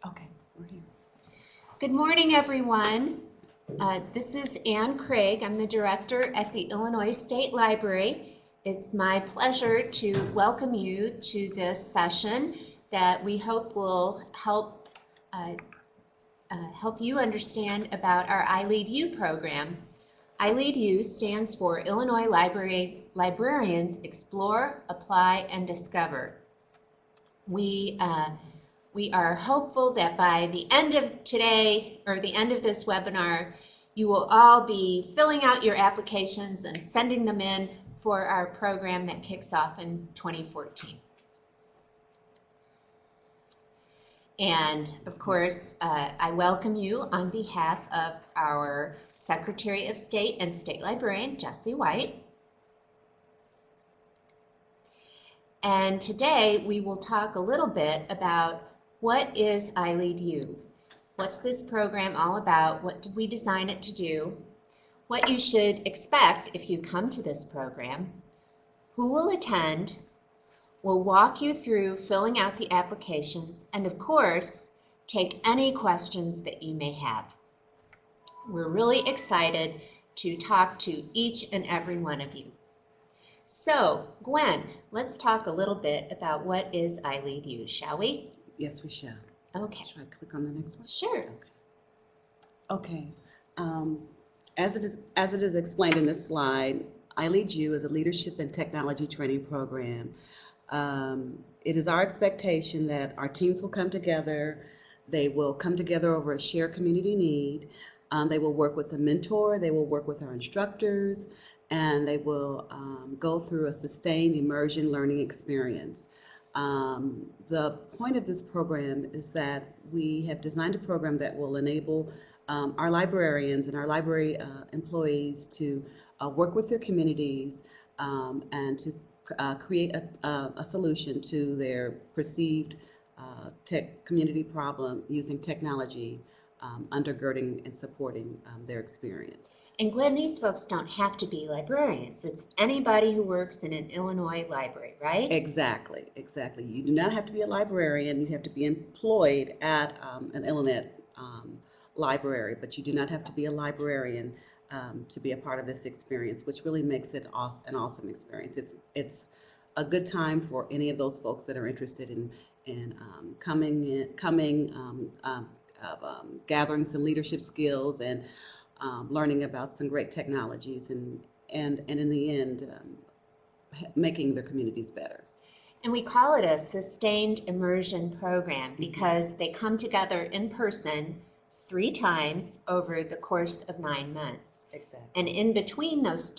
Okay, we're here. Good morning, everyone. This is Ann Craig. I'm the director at the Illinois State Library. It's my pleasure to welcome you to this session that we hope will help you understand about our ILEAD-U program. ILEAD-U stands for Illinois Librarians Explore, Apply, and Discover. We are hopeful that by the end of today, or the end of this webinar, you will all be filling out your applications and sending them in for our program that kicks off in 2014. And of course, I welcome you on behalf of our Secretary of State and State Librarian, Jessie White. And today we will talk a little bit about what is ILEAD-U? What's this program all about? What did we design it to do? What you should expect if you come to this program? Who will attend? We'll walk you through filling out the applications and, of course, take any questions that you may have. We're really excited to talk to each and every one of you. So, Gwen, let's talk a little bit about what is ILEAD-U, shall we? Yes, we shall. Okay. Should I click on the next one? Sure. Okay. As it is explained in this slide, ILEAD-U is a leadership and technology training program. It is our expectation that our teams will come together. They will come together over a shared community need. They will work with a mentor. They will work with our instructors, and they will go through a sustained immersion learning experience. The point of this program is that we have designed a program that will enable our librarians and our library employees to work with their communities and to create a solution to their perceived community problem using technology, undergirding and supporting their experience. And Gwen, these folks don't have to be librarians. It's anybody who works in an Illinois library, right? Exactly, exactly. You do not have to be a librarian. You have to be employed at an Illinois library, but you do not have to be a librarian to be a part of this experience, which really makes it an awesome experience. It's a good time for any of those folks that are interested in gathering some leadership skills and learning about some great technologies and in the end making their communities better. And we call it a sustained immersion program because they come together in person 3 times over the course of 9 months. Exactly. And in between those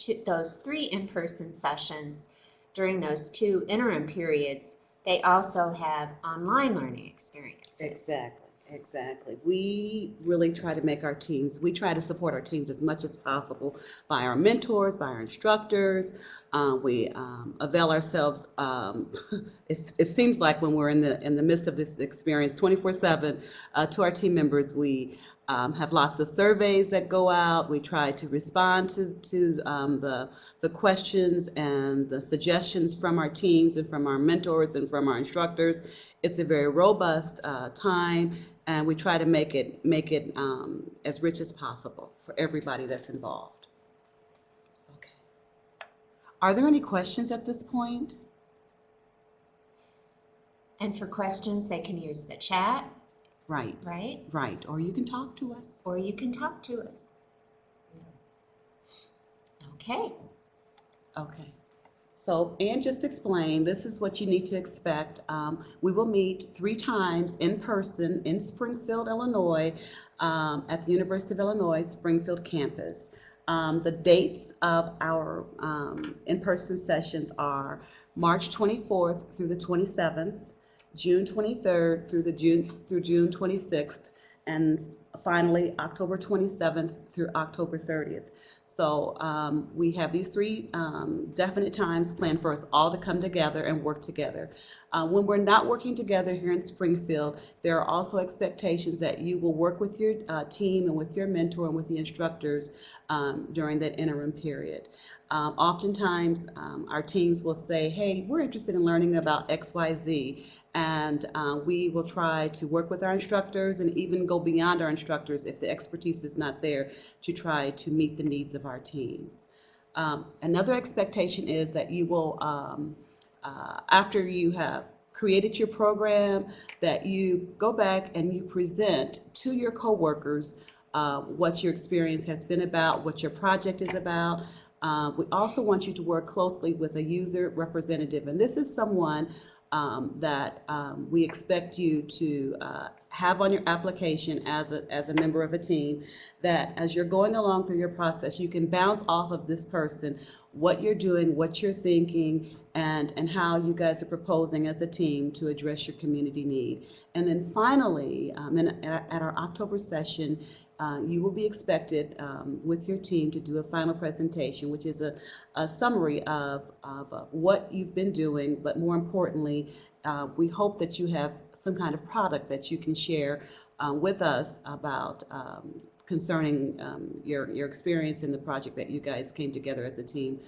3 in-person sessions, during those 2 interim periods, they also have online learning experiences. Exactly. Exactly. We really try to make our teams, we try to support our teams as much as possible by our mentors, by our instructors. We avail ourselves, it seems like when we're in the midst of this experience 24/7 to our team members. We have lots of surveys that go out. We try to respond to the questions and the suggestions from our teams and from our mentors and from our instructors. It's a very robust time, and we try to make it as rich as possible for everybody that's involved. Okay. Are there any questions at this point? And for questions, they can use the chat. Right. Right? Right. Or you can talk to us. Or you can talk to us. Okay. Okay. So Ann just explained, this is what you need to expect. We will meet 3 times in person in Springfield, Illinois, at the University of Illinois Springfield campus. The dates of our in-person sessions are March 24th through the 27th, June 23rd through June 26th, and finally October 27th through October 30th. So we have these three definite times planned for us all to come together and work together. When we're not working together here in Springfield, there are also expectations that you will work with your team and with your mentor and with the instructors during that interim period. Oftentimes, our teams will say, hey, we're interested in learning about XYZ, and we will try to work with our instructors and even go beyond our instructors if the expertise is not there to try to meet the needs of our teams. Another expectation is that you will, after you have created your program, that you go back and you present to your coworkers what your experience has been about, what your project is about. We also want you to work closely with a user representative, and this is someone that we expect you to have on your application as a member of a team, that as you're going along through your process, you can bounce off of this person what you're doing, what you're thinking, and how you guys are proposing as a team to address your community need. And then finally, at our October session, you will be expected with your team to do a final presentation, which is a summary of what you've been doing, but more importantly, we hope that you have some kind of product that you can share with us about concerning your experience in the project that you guys came together as a team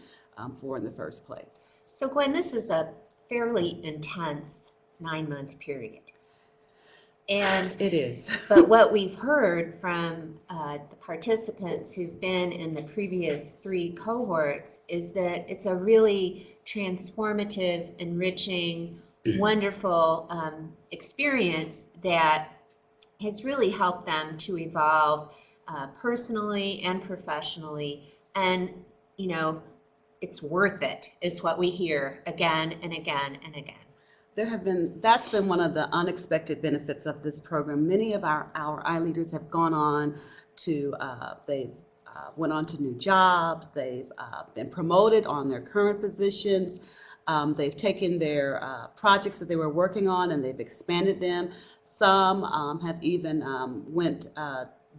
for in the first place. So Gwen, this is a fairly intense 9-month period. And it is. But what we've heard from the participants who've been in the previous 3 cohorts is that it's a really transformative, enriching, wonderful experience that has really helped them to evolve personally and professionally. And, you know, it's worth it, is what we hear again and again and again. That's been one of the unexpected benefits of this program. Many of our iLeaders have gone on to, went on to new jobs, they've been promoted on their current positions, they've taken their projects that they were working on and they've expanded them. Some have even went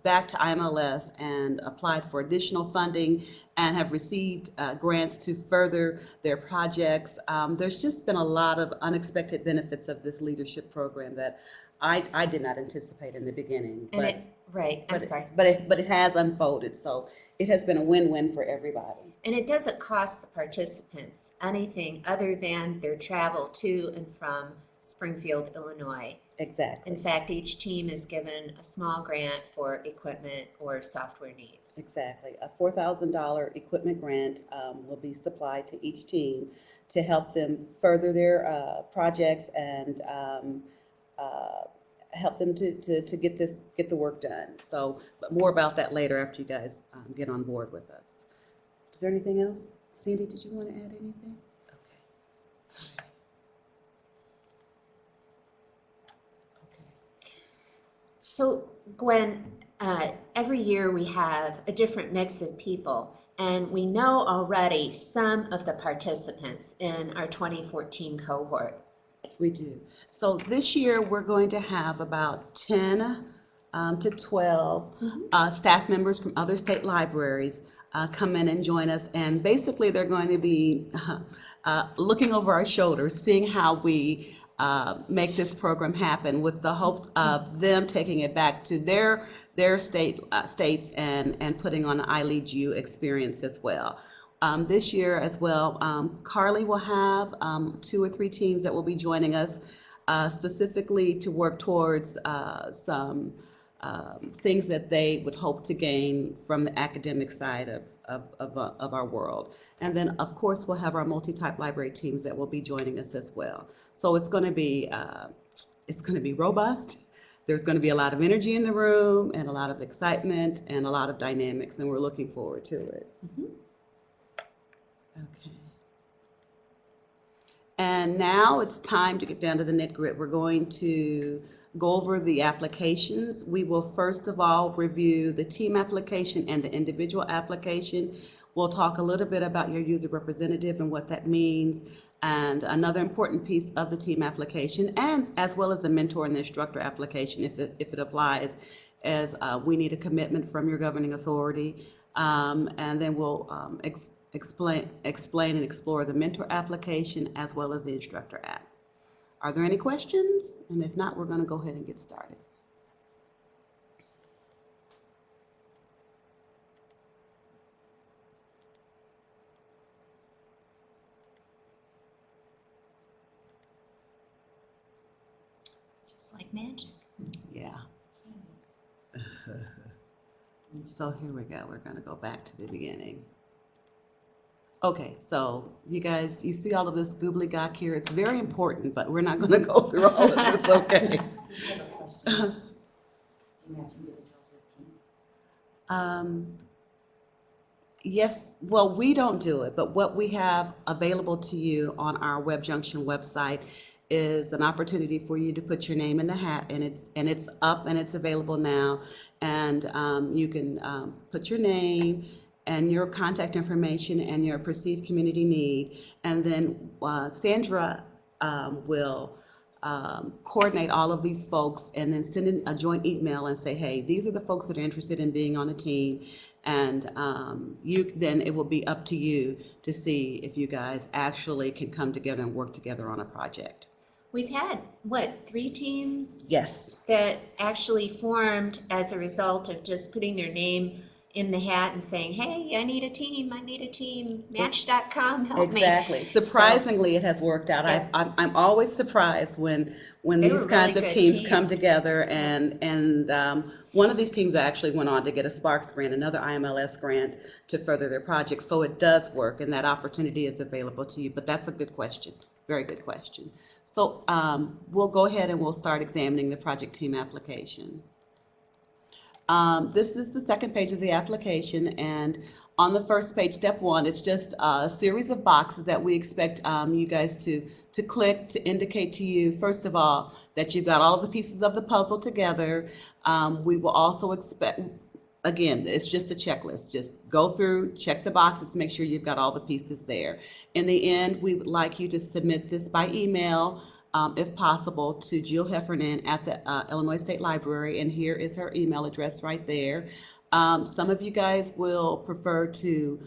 back to IMLS and applied for additional funding and have received grants to further their projects. There's just been a lot of unexpected benefits of this leadership program that I did not anticipate in the beginning. And but it has unfolded, so it has been a win-win for everybody. And it doesn't cost the participants anything other than their travel to and from Springfield, Illinois. Exactly. In fact, each team is given a small grant for equipment or software needs. Exactly. A $4,000 equipment grant will be supplied to each team to help them further their projects and help them to get the work done. So, but more about that later after you guys get on board with us. Is there anything else? Sandy, did you want to add anything? Okay. So, Gwen, every year we have a different mix of people, and we know already some of the participants in our 2014 cohort. We do. So this year we're going to have about 10 to 12 staff members from other state libraries come in and join us, and basically they're going to be looking over our shoulders, seeing how we make this program happen, with the hopes of them taking it back to their states and putting on an ILEAD U experience as well. This year as well, Carly will have 2 or 3 teams that will be joining us specifically to work towards some things that they would hope to gain from the academic side of our world. And then, of course, we'll have our multi-type library teams that will be joining us as well. So it's going to be robust. There's going to be a lot of energy in the room and a lot of excitement and a lot of dynamics, and we're looking forward to it. Okay. And now it's time to get down to the nitty-gritty. We're going to go over the applications. We will first of all review the team application and the individual application. We'll talk a little bit about your user representative and what that means, and another important piece of the team application, and as well as the mentor and the instructor application if it applies, as we need a commitment from your governing authority. And then we'll explain and explore the mentor application as well as the instructor app. Are there any questions? And if not, we're going to go ahead and get started. Just like magic. Yeah. So here we go. We're going to go back to the beginning. Okay, so you guys, you see all of this gobbledygook here? It's very important, but we're not going to go through all of this, okay? I have a question. Do you match individuals with teams? Yes, well, we don't do it, but what we have available to you on our WebJunction website is an opportunity for you to put your name in the hat, and it's up and it's available now, and you can put your name and your contact information and your perceived community need, and then Sandra will coordinate all of these folks and then send in a joint email and say, hey, these are the folks that are interested in being on a team, and then it will be up to you to see if you guys actually can come together and work together on a project. We've had, what, 3 teams? Yes. That actually formed as a result of just putting their name in the hat and saying, hey, I need a team, Match.com, help me. Exactly. Surprisingly, it has worked out. Yeah. I'm always surprised when They these were kinds really of good teams come teams. together, and one of these teams actually went on to get a Sparks grant, another IMLS grant, to further their project. So it does work, and that opportunity is available to you. But that's a good question. Very good question. So we'll go ahead and we'll start examining the project team application. This is the second page of the application, and on the first page, step 1, it's just a series of boxes that we expect you guys to click to indicate to you, first of all, that you've got all of the pieces of the puzzle together. We will also expect, again, it's just a checklist. Just go through, check the boxes, make sure you've got all the pieces there. In the end, we would like you to submit this by email, if possible, to Jill Heffernan at the Illinois State Library, and here is her email address right there. Some of you guys will prefer to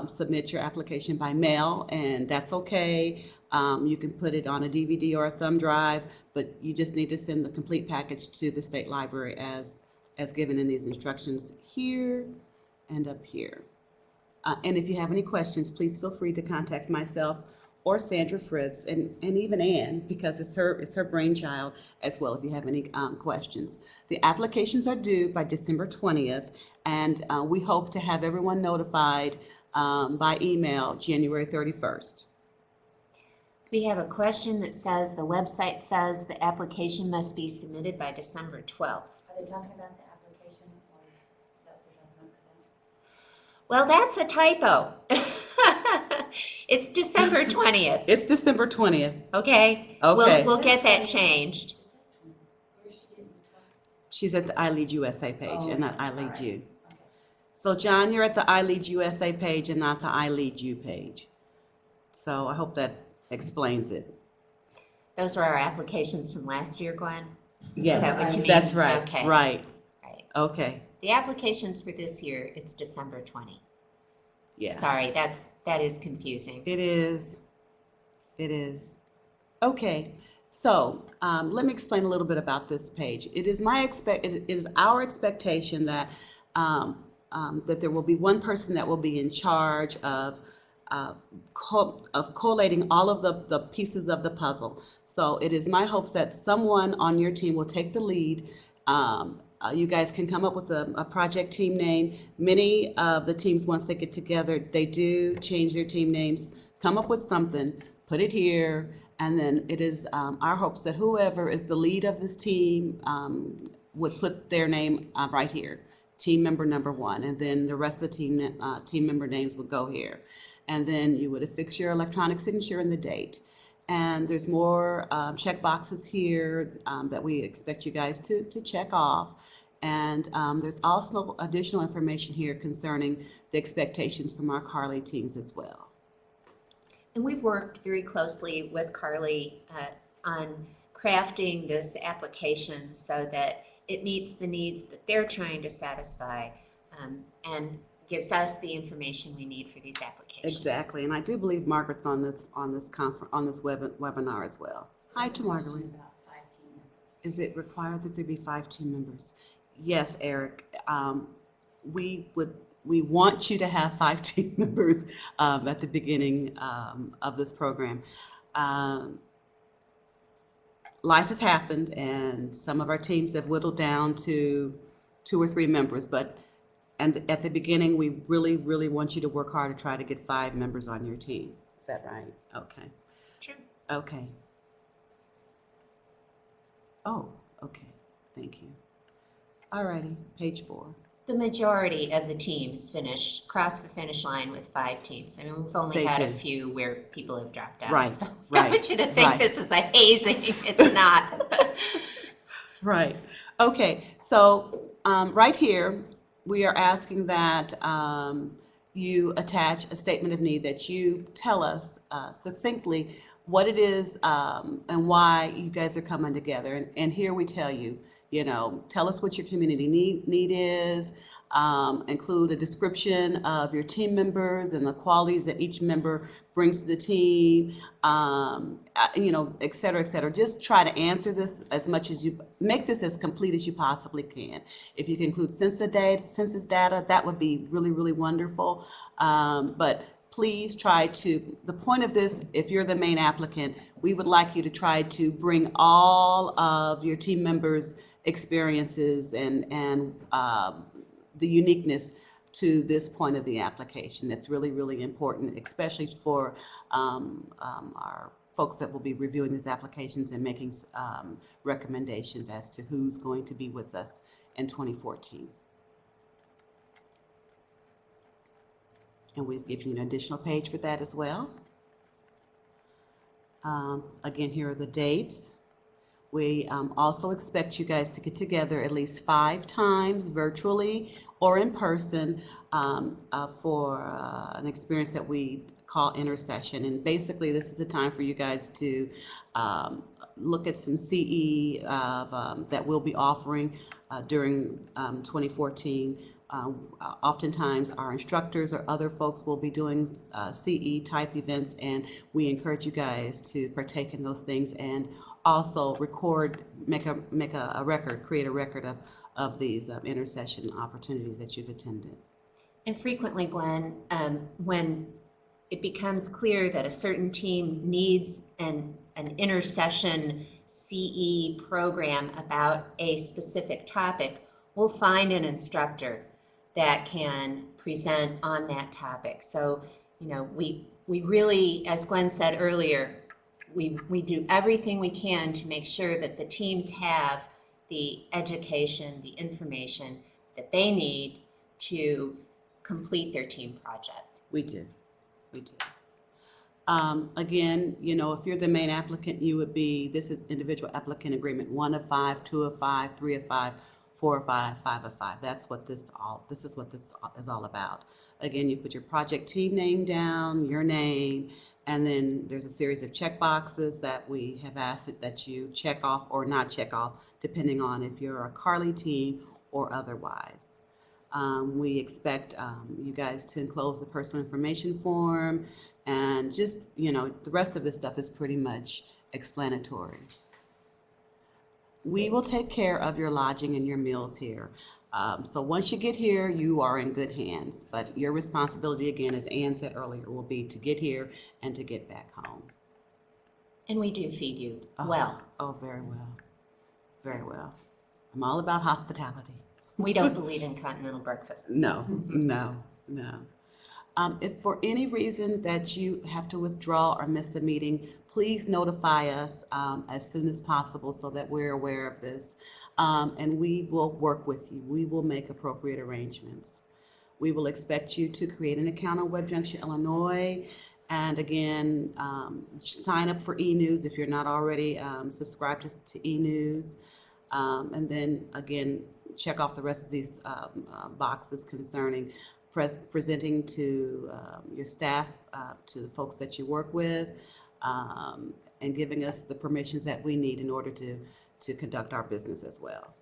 submit your application by mail, and that's okay. You can put it on a DVD or a thumb drive, but you just need to send the complete package to the State Library as given in these instructions here and up here. And if you have any questions, please feel free to contact myself or Sandra Fritz, and even Ann, because it's her brainchild as well, if you have any questions. The applications are due by December 20th, and we hope to have everyone notified by email January 31st. We have a question that says, the website says the application must be submitted by December 12th. Are they talking about the application, or is that what they're talking about? Well, that's a typo. It's December 20th, It's December 20th. okay? Okay. We'll get that changed. Where's she getting the talk? She's at the ILEAD USA page and not okay. ILEAD U. Okay. So John, you're at the ILEAD USA page and not the ILEAD U page. So I hope that explains it. Those were our applications from last year, Gwen? Yes, that what you mean? that's right. Okay. Right. Right. Okay. The applications for this year, it's December 20. Yeah. Sorry, that is confusing. It is. It is. Okay. So let me explain a little bit about this page. It is our expectation that that there will be one person that will be in charge of collating all of the pieces of the puzzle. So it is my hopes that someone on your team will take the lead. You guys can come up with a project team name. Many of the teams, once they get together, they do change their team names. Come up with something, put it here, and then it is our hopes that whoever is the lead of this team would put their name right here, team member number 1, and then the rest of the team member names would go here. And then you would affix your electronic signature and the date. And there's more check boxes here that we expect you guys to check off. And there's also additional information here concerning the expectations from our Carly teams as well. And we've worked very closely with Carly on crafting this application so that it meets the needs that they're trying to satisfy, and gives us the information we need for these applications. Exactly, and I do believe Margaret's on this webinar as well. Hi to Margaret. About 5 team members. Is it required that there be 5 team members? Yes, Eric. We want you to have 5 team members at the beginning of this program. Life has happened, and some of our teams have whittled down to 2 or 3 members, and at the beginning, we really, really want you to work hard to try to get 5 members on your team. Is that right? Okay. True. Okay. Oh, okay. Thank you. All righty, page 4. The majority of the teams cross the finish line with 5 teams. I mean, we've only had a few where people have dropped out. Right, So right, I want you to think this is a hazing. It's not. Right. Okay, so right here, we are asking that you attach a statement of need, that you tell us succinctly what it is and why you guys are coming together. And here we tell you, tell us what your community need is, include a description of your team members and the qualities that each member brings to the team, et cetera, et cetera. Just try to answer this as much as make this as complete as you possibly can. If you can include census data, that would be really, really wonderful. But please try to, the point of this, if you're the main applicant, we would like you to try to bring all of your team members' experiences and the uniqueness to this point of the application. That's really, really important, especially for our folks that will be reviewing these applications and making recommendations as to who's going to be with us in 2014. And we've given you an additional page for that as well. Again, here are the dates. We also expect you guys to get together at least 5 times virtually or in person for an experience that we call Intercession. And basically, this is a time for you guys to look at some CE that we'll be offering during 2014. Oftentimes our instructors or other folks will be doing CE type events, and we encourage you guys to partake in those things and also create a record of these intercession opportunities that you've attended. And frequently, Gwen, when it becomes clear that a certain team needs an intercession CE program about a specific topic, we'll find an instructor that can present on that topic. So, we really, as Gwen said earlier, we do everything we can to make sure that the teams have the education, the information that they need to complete their team project. We do. Again, if you're the main applicant, this is individual applicant agreement 1 of 5, 2 of 5, 3 of 5, 4 of 5, 5 of 5. That's what this is what this is all about. Again, you put your project team name down, your name, and then there's a series of check boxes that we have asked that you check off or not check off, depending on if you're a Carly team or otherwise. We expect you guys to enclose the personal information form, and just, the rest of this stuff is pretty much explanatory. We will take care of your lodging and your meals here. So once you get here, you are in good hands. But your responsibility, again, as Ann said earlier, will be to get here and to get back home. And we do feed you well. Oh, very well. Very well. I'm all about hospitality. We don't believe in continental breakfast. No. If for any reason that you have to withdraw or miss a meeting, please notify us as soon as possible so that we're aware of this. And we will work with you. We will make appropriate arrangements. We will expect you to create an account on Web Junction, Illinois. And again, sign up for e-news if you're not already subscribed to e-news. And then again, check off the rest of these boxes concerning presenting to your staff, to the folks that you work with, and giving us the permissions that we need in order to conduct our business as well.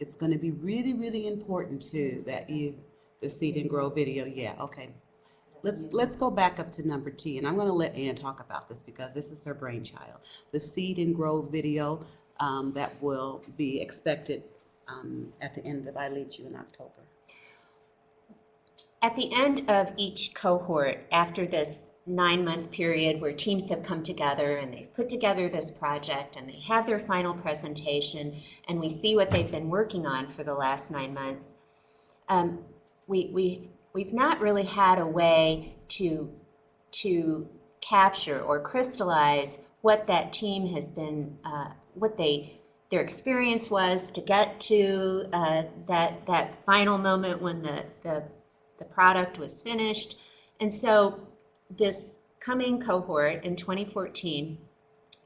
it's going to be really, really important too that the Seed and Grow video. Yeah, okay. Let's go back up to number T, and I'm going to let Ann talk about this because this is her brainchild. The Seed and Grow video that will be expected at the end of ILEAD in October. At the end of each cohort, after this 9-month period where teams have come together and they've put together this project and they have their final presentation and we see what they've been working on for the last 9 months, we've not really had a way to capture or crystallize what that team has been, what their experience was to get to that final moment when the product was finished. And so this coming cohort in 2014,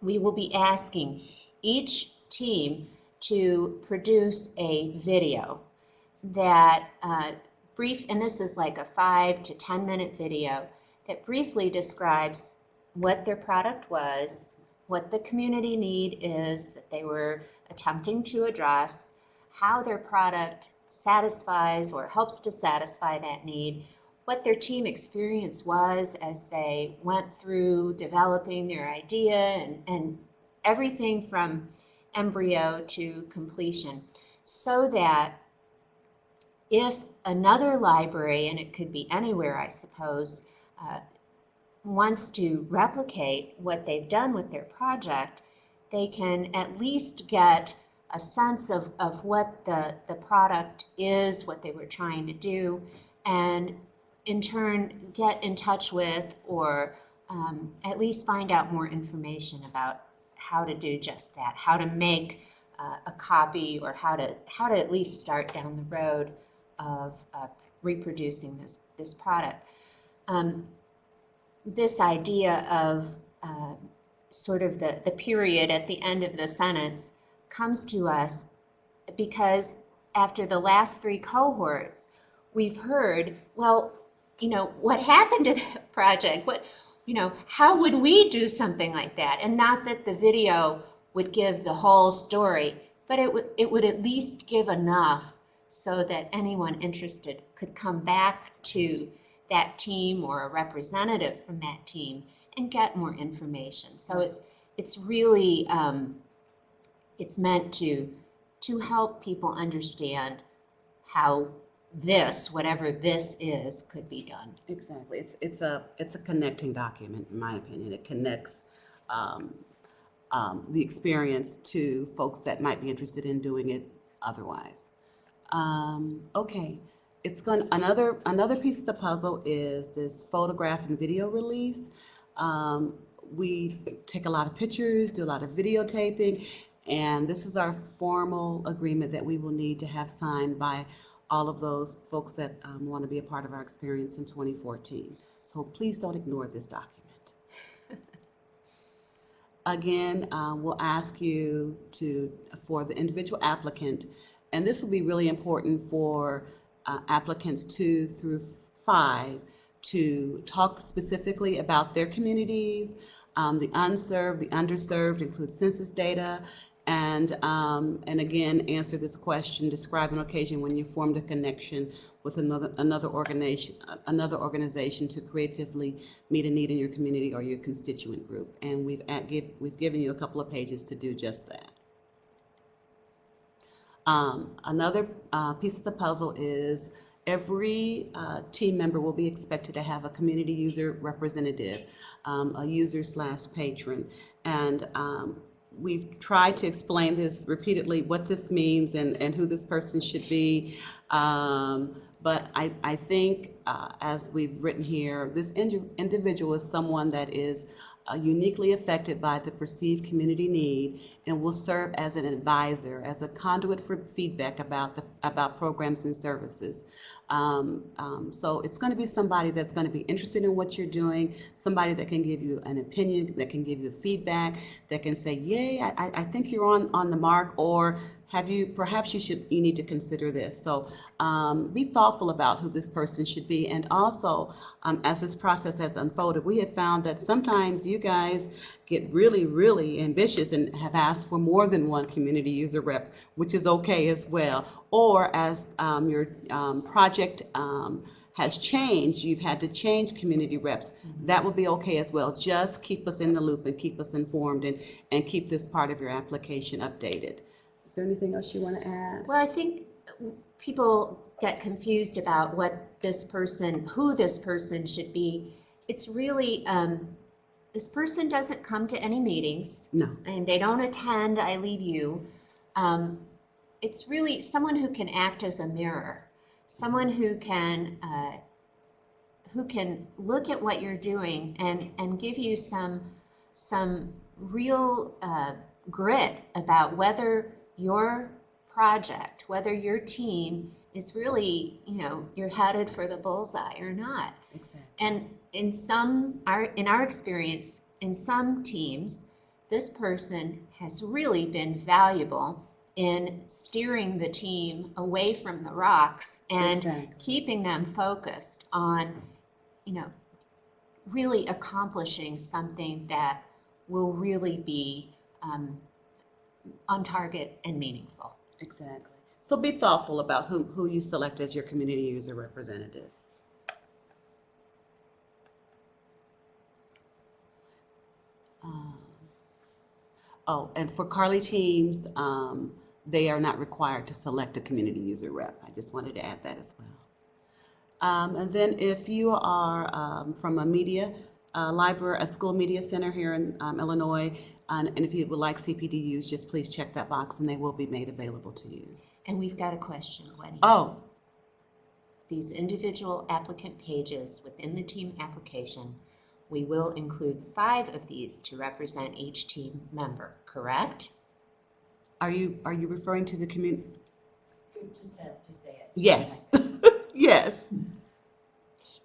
we will be asking each team to produce a video that and this is like a 5 to 10 minute video that briefly describes what their product was, what the community need is that they were attempting to address, how their product satisfies or helps to satisfy that need, what their team experience was as they went through developing their idea and everything from embryo to completion, so that if another library, and it could be anywhere I suppose, wants to replicate what they've done with their project, they can at least get a sense of what the product is, what they were trying to do, and in turn get in touch with or at least find out more information about how to do just that, how to make a copy, or how to at least start down the road of reproducing this product. This idea of sort of the period at the end of the sentence comes to us because after the last 3 cohorts, we've heard, well, what happened to that project? How would we do something like that? And not that the video would give the whole story, but it would at least give enough so that anyone interested could come back to that team or a representative from that team and get more information. So it's really it's meant to help people understand how this, whatever this is, could be done. Exactly. It's a connecting document, in my opinion. It connects the experience to folks that might be interested in doing it otherwise. Okay. Another piece of the puzzle is this photograph and video release. We take a lot of pictures, do a lot of videotaping, and this is our formal agreement that we will need to have signed by all of those folks that want to be a part of our experience in 2014. So please don't ignore this document. Again, we'll ask you for the individual applicant, and this will be really important for applicants 2 through 5, to talk specifically about their communities, the unserved, the underserved, include census data, and again, answer this question: describe an occasion when you formed a connection with another organization to creatively meet a need in your community or your constituent group. And we've given you a couple of pages to do just that. Another piece of the puzzle is every team member will be expected to have a community user representative, a user/patron, and we've tried to explain this repeatedly, what this means and who this person should be. But I think, as we've written here, this individual is someone that is uniquely affected by the perceived community need and will serve as an advisor, as a conduit for feedback about programs and services. So it's going to be somebody that's going to be interested in what you're doing, somebody that can give you an opinion, that can give you feedback, that can say, yay, I think you're on the mark, or perhaps you need to consider this. So be thoughtful about who this person should be. And also, as this process has unfolded, we have found that sometimes you guys get really, really ambitious and have asked ask for more than one community user rep, which is okay as well. Or as your project has changed, you've had to change community reps, that will be okay as well. Just keep us in the loop and keep us informed and keep this part of your application updated. Is there anything else you want to add? Well, I think people get confused about who this person should be. It's really, this person doesn't come to any meetings. No. And they don't attend ILEAD U. It's really someone who can act as a mirror, someone who can look at what you're doing and give you some real grit about whether your project, whether your team is really, you're headed for the bullseye or not. Exactly. And in our experience, in some teams, this person has really been valuable in steering the team away from the rocks and Exactly. keeping them focused on, really accomplishing something that will really be on target and meaningful. Exactly. So be thoughtful about who you select as your community user representative. And for Carly teams, they are not required to select a community user rep. I just wanted to add that as well. And then if you are from a media library, a school media center here in Illinois, and if you would like CPDUs, just please check that box and they will be made available to you. And we've got a question, Gwenny. Oh, These individual applicant pages within the team application, we will include 5 of these to represent each team member, correct? are you referring to the community? Just say it. Yes. Yes.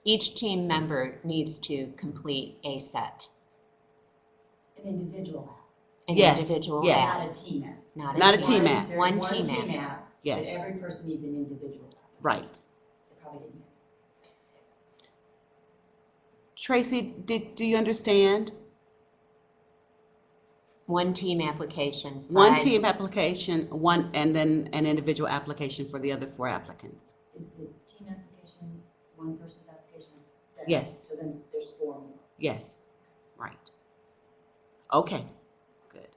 Each team member needs to complete a set. An individual app. An Yes, individual yes. app. Not a team app. Not a team app. There's One one team team app. app. Yes. But every person needs an individual app. Right. They probably didn't hear. Tracy, do you understand? One team application. One 5. team application, and then an individual application for the other 4 applicants. Is the team application one person's application? Yes. So then there's 4 more. Yes, right. Okay, good.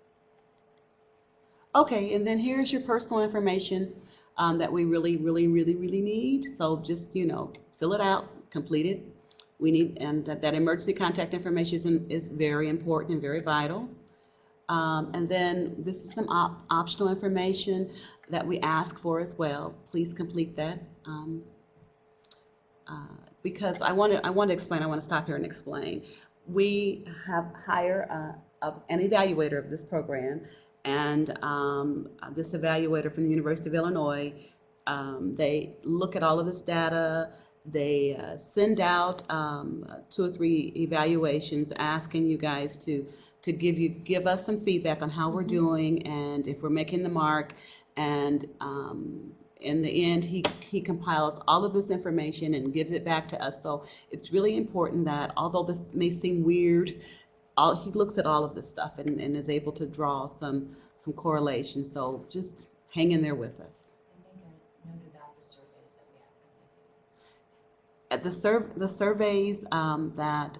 Okay, and then here's your personal information that we really need. So just, fill it out, complete it. We need, and that emergency contact information is very important and very vital. And then this is some optional information that we ask for as well. Please complete that. Because I want to explain, I want to stop here and explain. We have hired an evaluator of this program, and this evaluator from the University of Illinois, they look at all of this data. They send out 2 or 3 evaluations asking you guys to give us some feedback on how we're doing and if we're making the mark. And in the end, he compiles all of this information and gives it back to us. So it's really important that, although this may seem weird, he looks at all of this stuff and is able to draw some correlation. So just hang in there with us. And make a note about the surveys that we ask them. At the surveys that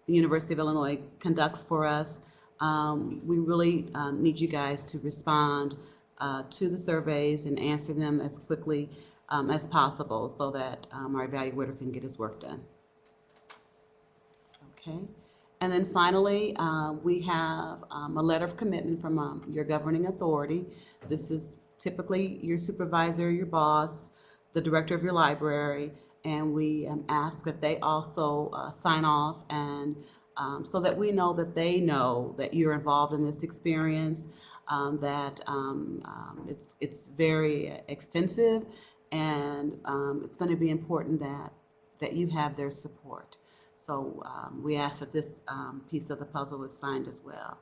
the University of Illinois conducts for us, we really need you guys to respond to the surveys and answer them as quickly as possible so that our evaluator can get his work done. Okay, and then finally, we have a letter of commitment from your governing authority. This is typically your supervisor, your boss, the director of your library, and we ask that they also sign off, and so that we know that they know that you're involved in this experience, that it's very extensive, and it's going to be important that you have their support. So we ask that this piece of the puzzle is signed as well.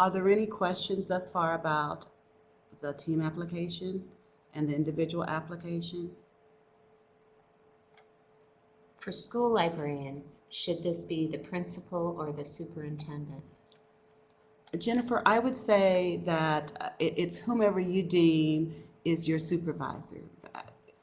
Are there any questions thus far about the team application and the individual application? For school librarians, should this be the principal or the superintendent? Jennifer, I would say that it's whomever you deem is your supervisor.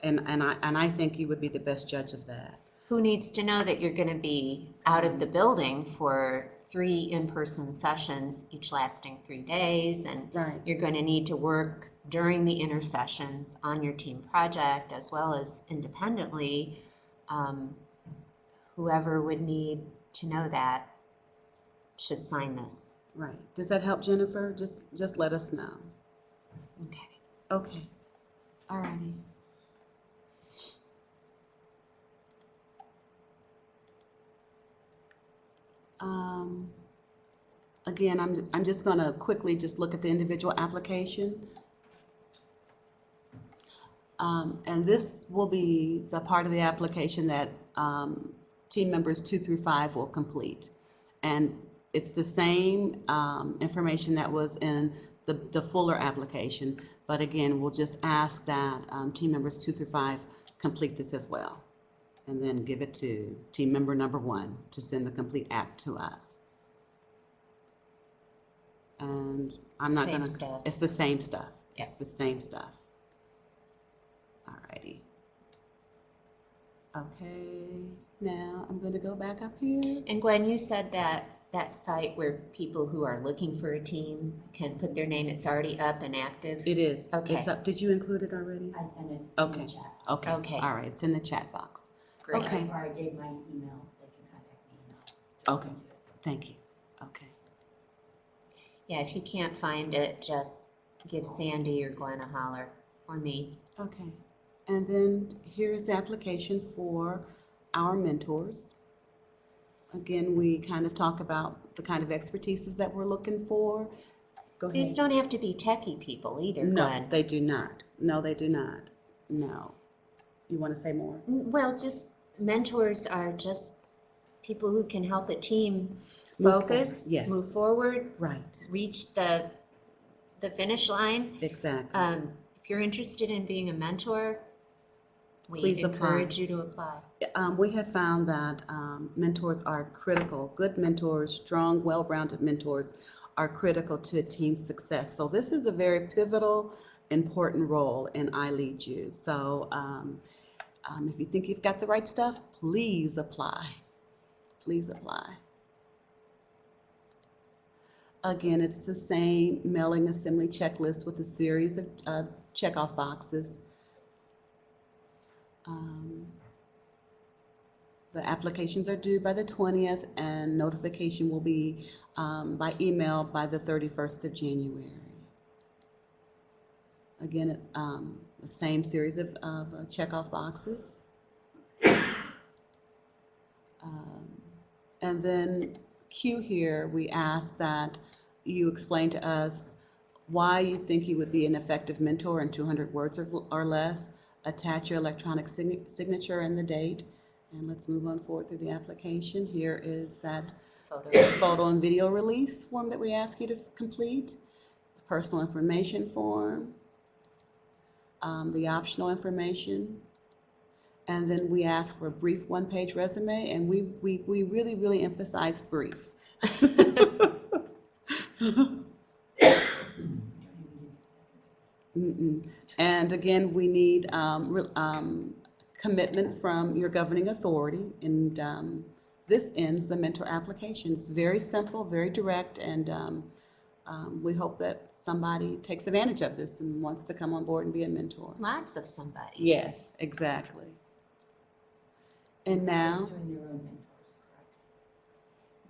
And I think you would be the best judge of that. Who needs to know that you're going to be out of the building for 3 in-person sessions, each lasting 3 days, and Right. you're going to need to work during the intersessions on your team project as well as independently. Whoever would need to know that should sign this. Right. Does that help, Jennifer? Just let us know. Okay. Okay. All righty. Again, I'm just going to quickly just look at the individual application. And this will be the part of the application that team members 2 through 5 will complete. And it's the same information that was in the fuller application, but again, we'll just ask that team members 2 through 5 complete this as well, and then give it to team member number 1 to send the complete app to us. And I'm not Same gonna, stuff. it's the same stuff. Yep. It's the same stuff. Alrighty. Okay, now I'm gonna go back up here. And Gwen, you said that site where people who are looking for a team can put their name, it's already up and active? It is. Okay. It's up. Did you include it already? I sent it in Okay. the chat. Okay. Okay. All right, it's in the chat box. Great. Okay. Or I gave my email, they can contact me and I'll Okay. jump into it. Thank you. Okay. Yeah, if you can't find it, just give Sandy or Gwen a holler, or me. Okay. And then here is the application for our mentors. Again, we kind of talk about the kind of expertises that we're looking for. Go ahead. These don't have to be techie people either, No, Gwen. they do not. No, they do not. No. You want to say more? Well, just mentors are just people who can help a team Move focus, forward, yes. move forward, Right. reach the finish line. Exactly. If you're interested in being a mentor, we Please apply. encourage you to apply. We have found that mentors are critical. Good mentors, strong, well-rounded mentors are critical to a team's success. So this is a very pivotal, important role in ILEAD U. So if you think you've got the right stuff, please apply. Please apply. Again, it's the same mailing assembly checklist with a series of checkoff boxes. The applications are due by the 20th, and notification will be by email by the 31st of January. Again, the same series of checkoff boxes. And then Q here, we ask that you explain to us why you think you would be an effective mentor in 200 words or less. Attach your electronic signature and the date. And let's move on forward through the application. Here is that photo and video release form that we ask you to complete, the personal information form, the optional information, and then we ask for a brief one-page resume, and we really, really emphasize brief. And again, we need commitment from your governing authority, and this ends the mentor application. It's very simple, very direct, and we hope that somebody takes advantage of this and wants to come on board and be a mentor. Lots of somebody. Yes, exactly. And now, Doing their own mentors, correct?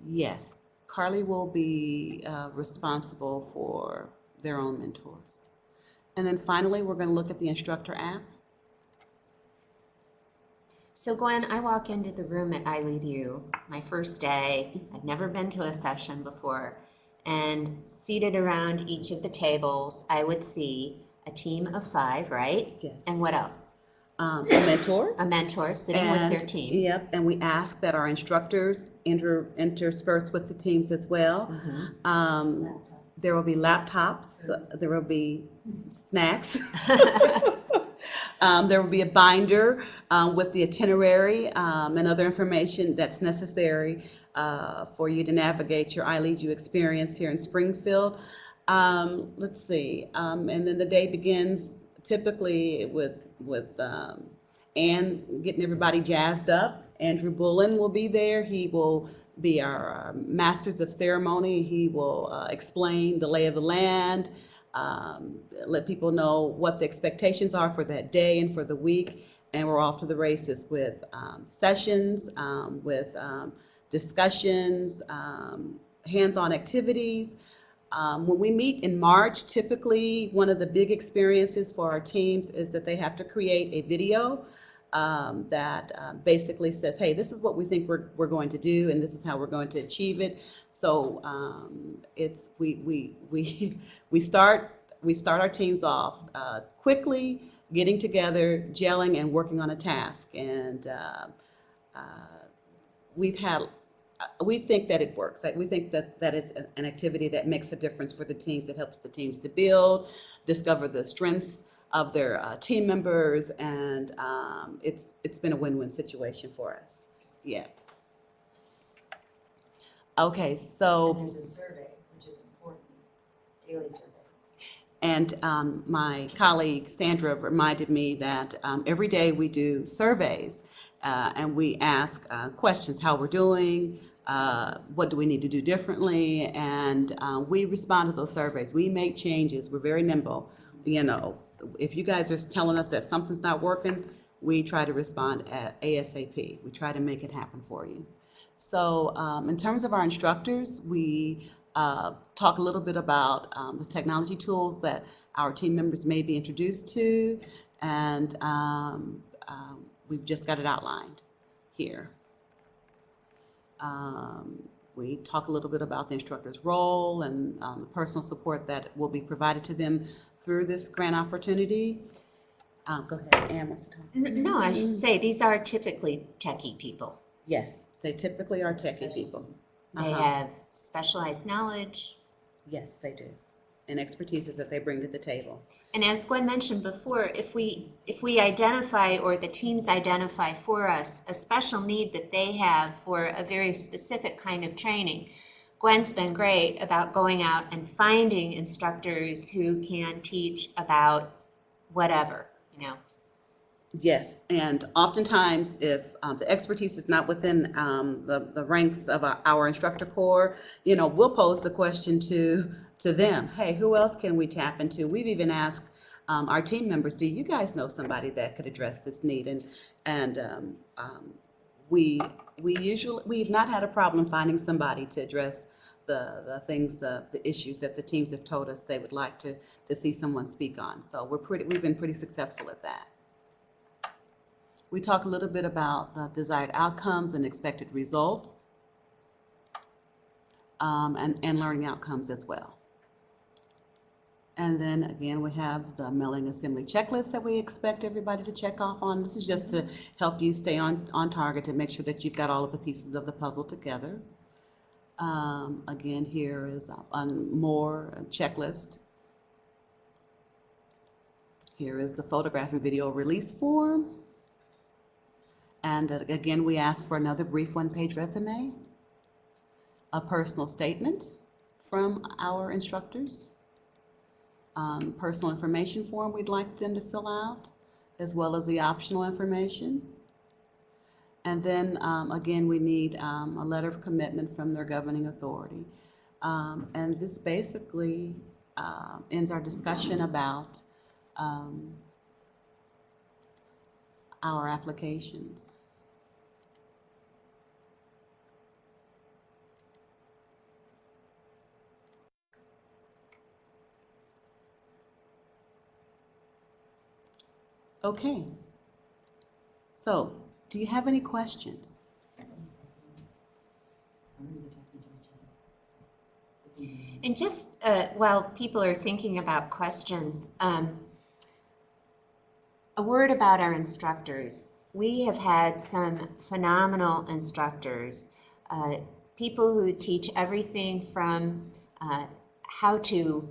yes, Carly will be responsible for their own mentors. And then finally, we're going to look at the instructor app. So Gwen, I walk into the room at ILEAD U, my first day. I've never been to a session before. And seated around each of the tables, I would see a team of 5, right? Yes. And what else? A mentor. A mentor sitting with their team. Yep, and we ask that our instructors intersperse with the teams as well. Laptop. There will be laptops, there will be snacks. There will be a binder with the itinerary and other information that's necessary for you to navigate your ILEAD U experience here in Springfield. Let's see, and then the day begins typically with Ann getting everybody jazzed up. Andrew Bullen will be there. He will be our Masters of Ceremony. He will explain the lay of the land, let people know what the expectations are for that day and for the week. And we're off to the races with sessions, with discussions, hands-on activities. When we meet in March, typically one of the big experiences for our teams is that they have to create a video that basically says, hey, this is what we think we're going to do, and this is how we're going to achieve it. So it's we start our teams off quickly, getting together, gelling, and working on a task. And we think that it works. Like, we think that it's an activity that makes a difference for the teams. It helps the teams to build, discover the strengths of their team members, and it's been a win-win situation for us. Yeah. Okay, so. And there's a survey, which is important, daily survey. And my colleague Sandra reminded me that every day we do surveys, and we ask questions: how we're doing, what do we need to do differently, and we respond to those surveys. We make changes. We're very nimble. You know, if you guys are telling us that something's not working, we try to respond at ASAP. We try to make it happen for you. So in terms of our instructors, we talk a little bit about the technology tools that our team members may be introduced to, and we've just got it outlined here. We talk a little bit about the instructor's role and the personal support that will be provided to them through this grant opportunity. Go ahead, Ann wants to talk. No, I should say these are typically techie people. Yes, they typically are techie people. They have specialized knowledge. Yes, they do. And expertises that they bring to the table. And as Gwen mentioned before, if we identify, or the teams identify for us, a special need that they have for a very specific kind of training, Gwen's been great about going out and finding instructors who can teach about whatever, you know. Yes, and oftentimes if the expertise is not within the ranks of our instructor corps, you know, we'll pose the question to them, hey, who else can we tap into? We've even asked our team members, do you guys know somebody that could address this need? And we've not had a problem finding somebody to address the things, the issues that the teams have told us they would like to see someone speak on. So we've been pretty successful at that. We talk a little bit about the desired outcomes and expected results, and learning outcomes as well. And then again, we have the mailing assembly checklist that we expect everybody to check off on. This is just to help you stay on target, to make sure that you've got all of the pieces of the puzzle together. Again, here is a more checklist. Here is the photograph and video release form. And again, we ask for another brief one-page resume, a personal statement from our instructors, personal information form we'd like them to fill out, as well as the optional information. And then again, we need a letter of commitment from their governing authority. And this basically ends our discussion about our applications. Okay, so do you have any questions? And just while people are thinking about questions, a word about our instructors. We have had some phenomenal instructors, people who teach everything from how to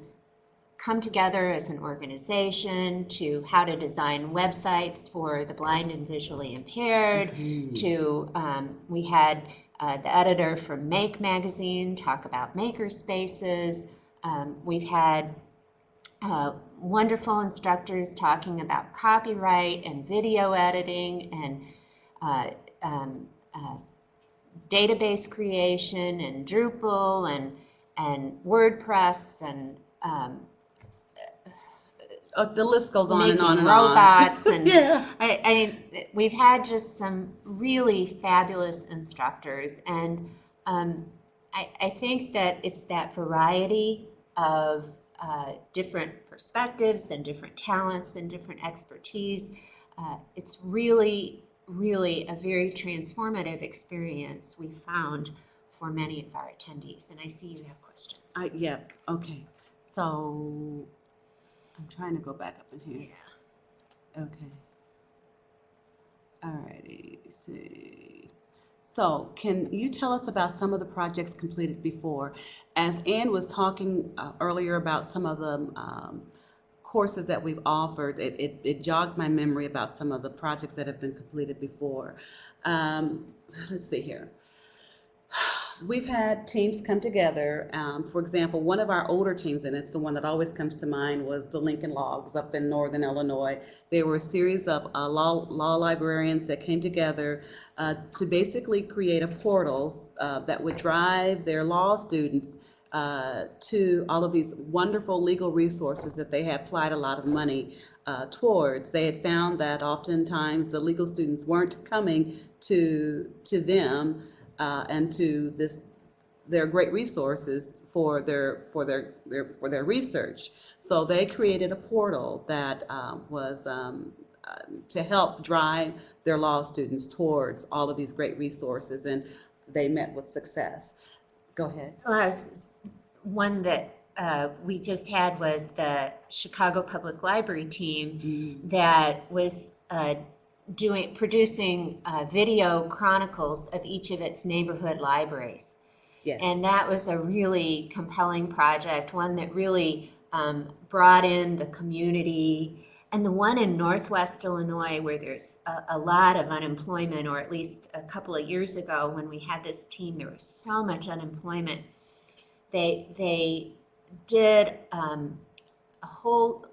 come together as an organization, to how to design websites for the blind and visually impaired, to we had the editor from Make magazine talk about maker spaces. We've had wonderful instructors talking about copyright and video editing and database creation and Drupal and WordPress and the list goes on making and on and robots on. and Yeah. I mean, we've had just some really fabulous instructors, and I think that it's that variety of different perspectives and different talents and different expertise. It's really, really a very transformative experience we found for many of our attendees. And I see you have questions. Yeah, okay. So I'm trying to go back up in here. Yeah. Okay. All righty, see. So can you tell us about some of the projects completed before? As Ann was talking earlier about some of the courses that we've offered, it jogged my memory about some of the projects that have been completed before. Let's see here. We've had teams come together. For example, one of our older teams, and it's the one that always comes to mind, was the Lincoln Logs up in Northern Illinois. They were a series of law librarians that came together to basically create a portal that would drive their law students to all of these wonderful legal resources that they had applied a lot of money towards. They had found that oftentimes the legal students weren't coming to them and to their great resources for their research. So they created a portal that was to help drive their law students towards all of these great resources, and they met with success. Go ahead. Well, one that we just had was the Chicago Public Library team that was producing video chronicles of each of its neighborhood libraries. Yes. And that was a really compelling project, one that really brought in the community. And the one in Northwest Illinois, where there's a lot of unemployment, or at least a couple of years ago when we had this team, there was so much unemployment. They did a whole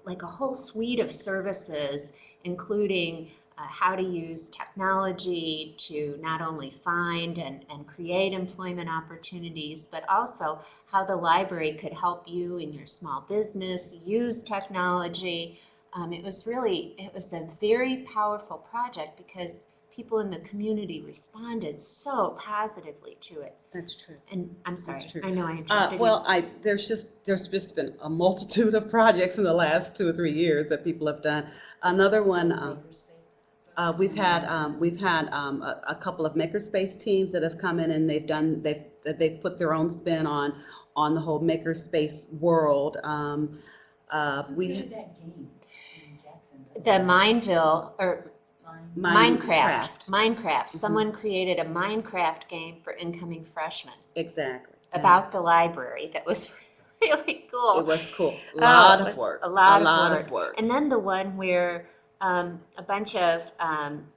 suite of services, including how to use technology to not only find and create employment opportunities, but also how the library could help you in your small business use technology. It was a very powerful project because people in the community responded so positively to it. That's true. And I'm sorry, That's true. I know I interrupted well, you. there's just been a multitude of projects in the last 2 or 3 years that people have done. Another one. We've had a couple of makerspace teams that have come in, and they've put their own spin on the whole makerspace world. We did that game in Jacksonville. The Mineville or Minecraft. Mm-hmm. Someone created a Minecraft game for incoming freshmen Exactly. about the library. That was really cool. It was cool. A lot of work. And then the one where a bunch of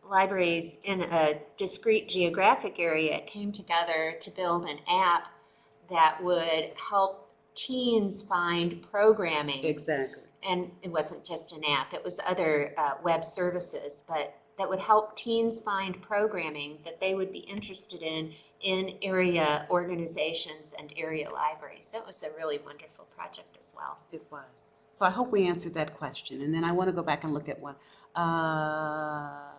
libraries in a discrete geographic area came together to build an app that would help teens find programming. Exactly. And it wasn't just an app, it was other web services, but that would help teens find programming that they would be interested in area organizations and area libraries. That was a really wonderful project as well. It was. So I hope we answered that question. And then I want to go back and look at one.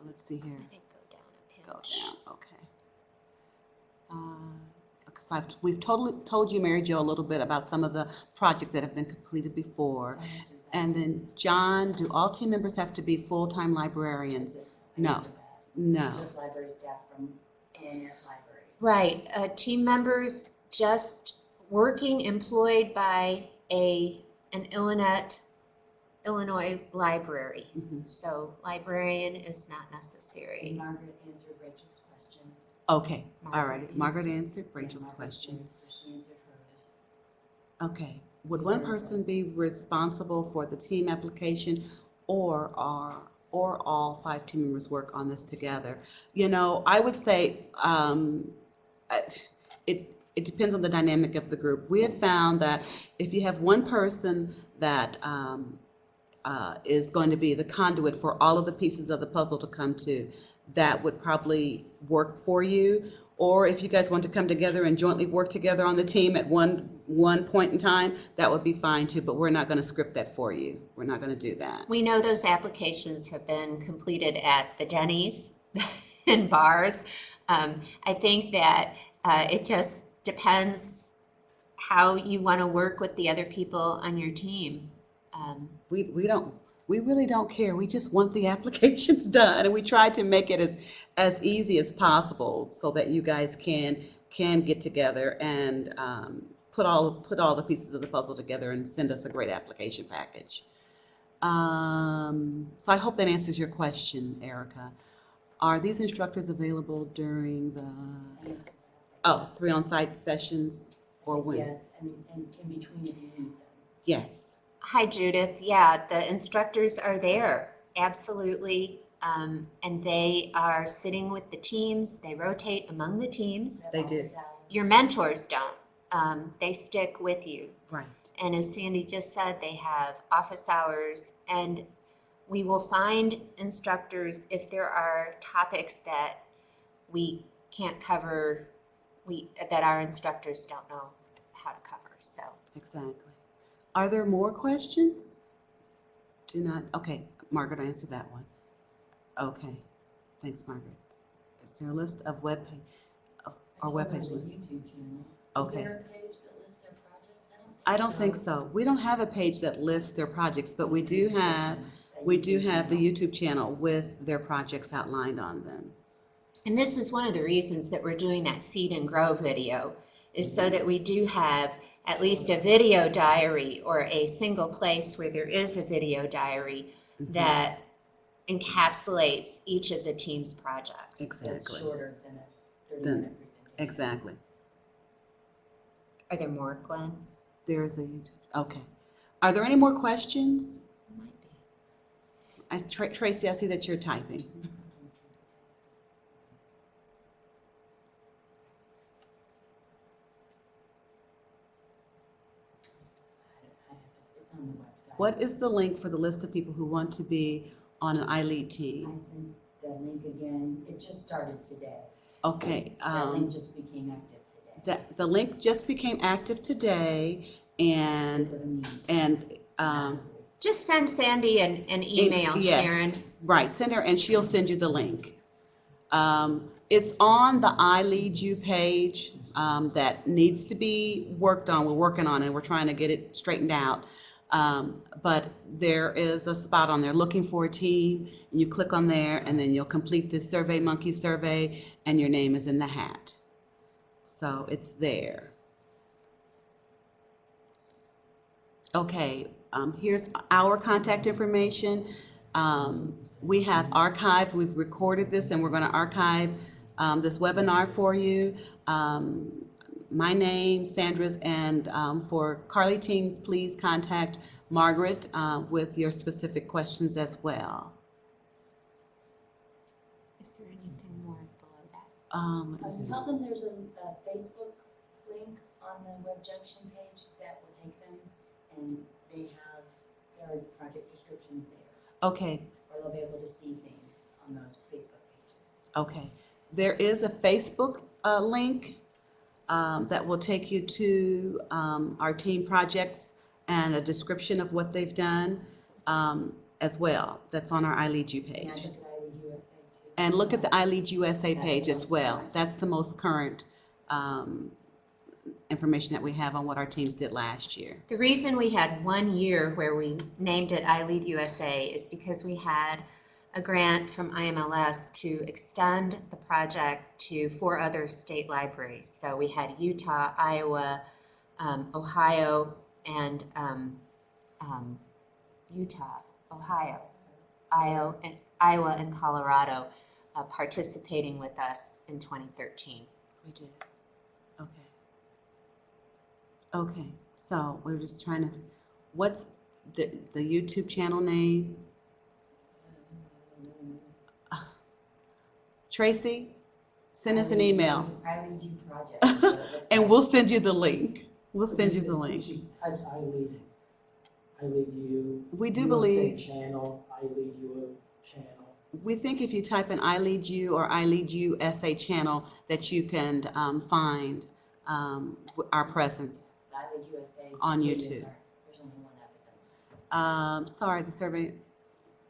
Let's see here. I think go down a pinch. Go down, okay. So we've totally told you, Mary Jo, a little bit about some of the projects that have been completed before. And then, John, do all team members have to be full-time librarians? No. Just library staff from Illinois libraries. Right. Team members just working, employed by an Illinois library. Mm-hmm. So librarian is not necessary. And Margaret answered Rachel's question. Okay, all Margaret right. Margaret answered Rachel's question. She answered hers. Okay. Would one person be responsible for the team application, or all 5 team members work on this together? You know, I would say uh, it depends on the dynamic of the group. We have found that if you have one person that is going to be the conduit for all of the pieces of the puzzle to come to, that would probably work for you. Or if you guys want to come together and jointly work together on the team at one point in time, that would be fine too, but we're not going to script that for you. We're not going to do that. We know those applications have been completed at the Denny's and bars. I think that it just depends how you want to work with the other people on your team. We really don't care. We just want the applications done, and we try to make it as easy as possible so that you guys can get together and put all the pieces of the puzzle together and send us a great application package. So I hope that answers your question, Erica. Are these instructors available during the 3 on-site sessions or when? Yes, and in between if you need them. Yes. Hi, Judith. Yeah, the instructors are there, absolutely. And they are sitting with the teams. They rotate among the teams. They do. Your mentors don't. They stick with you. Right. And as Sandy just said, they have office hours, and we will find instructors if there are topics that we can't cover, that our instructors don't know how to cover. So Exactly. Are there more questions? Do not. Okay, Margaret answered that one. Okay, thanks, Margaret. Is there a list of web page list? Okay. Is there a page that lists their projects? I don't think so. We don't have a page that lists their projects, but we do have the YouTube channel with their projects outlined on them. And this is one of the reasons that we're doing that Seed and Grow video, is so that we do have at least a video diary or a single place where there is a video diary that encapsulates each of the team's projects. Exactly. It's shorter than a 30-minute presentation. Exactly. Are there more, Gwen? There's a YouTube. Okay. Are there any more questions? Might be. Tracy, I see that you're typing. It's on the website. What is the link for the list of people who want to be on an ILEAD I team? sent the link again. It just started today. Okay. That link just became active today. The link just became active today, and Just send Sandy an email, yes. Sharon. Right, send her, and she'll send you the link. It's on the ILEAD page that needs to be worked on. We're working on it. We're trying to get it straightened out. But there is a spot on there, looking for a team, and you click on there, and then you'll complete this SurveyMonkey survey, and your name is in the hat. So it's there. Okay, here's our contact information. We have archived, we've recorded this, and we're going to archive this webinar for you. My name, Sandra's, and for Carly teams, please contact Margaret with your specific questions as well. Is there anything more below that? Tell them there's a Facebook link on the Web Junction page that will take them, and they have their project descriptions there. Okay. Or they'll be able to see things on those Facebook pages. Okay. There is a Facebook link that will take you to our team projects and a description of what they've done as well. That's on our ILEAD page. And look at ILEAD USA And look at the ILEAD USA too. page as well. That's the most current information that we have on what our teams did last year. The reason we had 1 year where we named it ILEAD USA is because we had a grant from IMLS to extend the project to 4 other state libraries. So we had Utah, Iowa, Ohio, and Utah, Ohio, Iowa, and Colorado participating with us in 2013. We did. Okay. Okay. So we're just trying to. What's the YouTube channel name? Tracy, Send us an email, ILEAD you project. is the website. and we'll send you the link. We'll send you the link. She types ILEAD you. We do USA believe, channel, ILEAD you channel. we think if you type in iLead You or iLead USA channel, that you can find our presence. ILEAD USA. On team, YouTube. There's only one of them. Sorry, the survey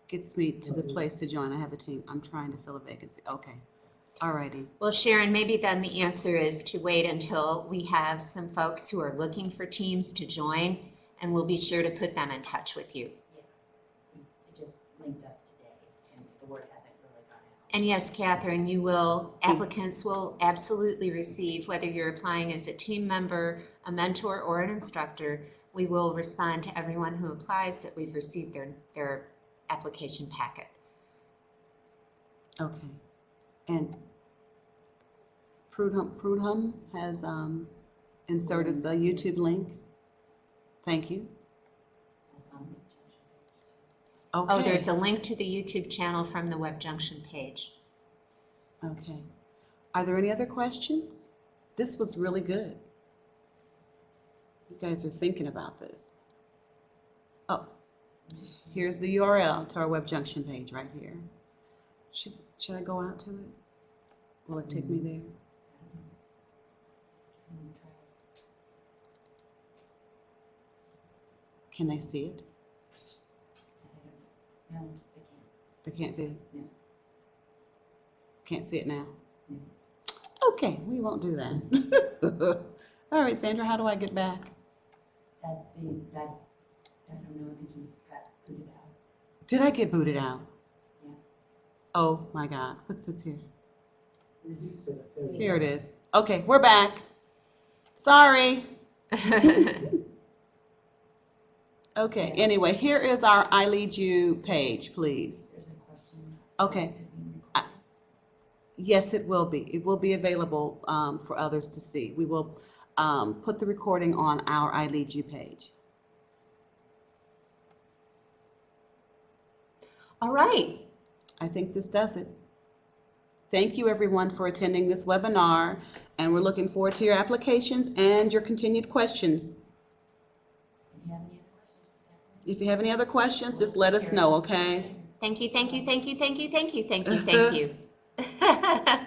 gets me to the place to join. I have a team. I'm trying to fill a vacancy. Okay. All righty. Well, Sharon, maybe then the answer is to wait until we have some folks who are looking for teams to join, and we'll be sure to put them in touch with you. It just linked up today, and the word hasn't really gone out. And yes, Catherine, applicants will absolutely receive, whether you're applying as a team member, a mentor, or an instructor, we will respond to everyone who applies that we've received their application packet. Okay. And Prudham has inserted the YouTube link. Thank you. That's on the junction page too. Okay. Oh, there's a link to the YouTube channel from the Web Junction page. Okay. Are there any other questions? This was really good. You guys are thinking about this. Oh, here's the URL to our Web Junction page right here. Should I go out to it? Will it take me there? Can they see it? No, they They can't see it? No. Can't see it now? No. Okay, we won't do that. All right, Sandra, how do I get back? can't. I don't know, I think you got booted out. Did I get booted out? Yeah. Oh my God, what's this here? Reduce it. There you Here go. it is. Okay, we're back. Sorry. Okay, anyway, here is our I Lead You page, please. There's a question. Okay. Yes, it will be. It will be available for others to see. We will put the recording on our I Lead You page. All right. I think this does it. Thank you, everyone, for attending this webinar, and we're looking forward to your applications and your continued questions. If you have any other questions, If you have any other questions, just just let us know, okay? Thank you, thank you, thank you, thank you, thank you, thank you, thank you.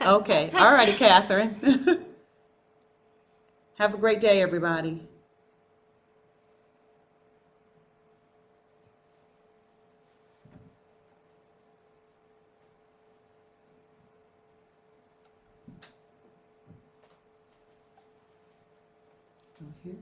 Okay, all righty, Catherine. Have a great day, everybody. Go here.